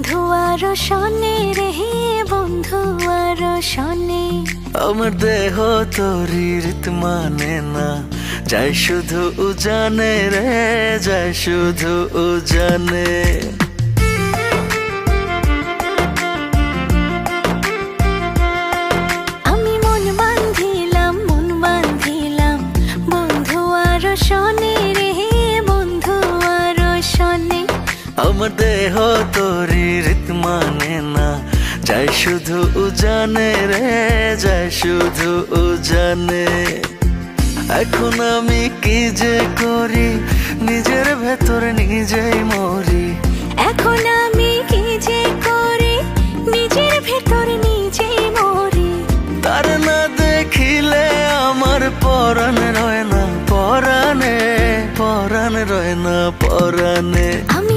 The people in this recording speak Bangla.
বন্ধু আর শনে রে, বন্ধু আর শনে। আমার দেহ তোরি রীত মানে না, যাই শুধু উজানে রে, যাই শুধু উজানে। আমি মন বান্ধিলাম, মন বান্ধিলাম, বন্ধু আর শনে রে, বন্ধু আর শনে। আমার দেহ তোরি রীত মানে না, যাই শুধু উজানে রে, যাই শুধু উজানে। এখন আমি কি যে করি, নিজের ভেতর নিজেই মরি। এখন আমি কি যে করি, নিজের ভেতর নিজেই মরি। তার না দেখিলে আমার পরাণ রয় না পরাণে, পরাণ রয় না পরাণে। আমি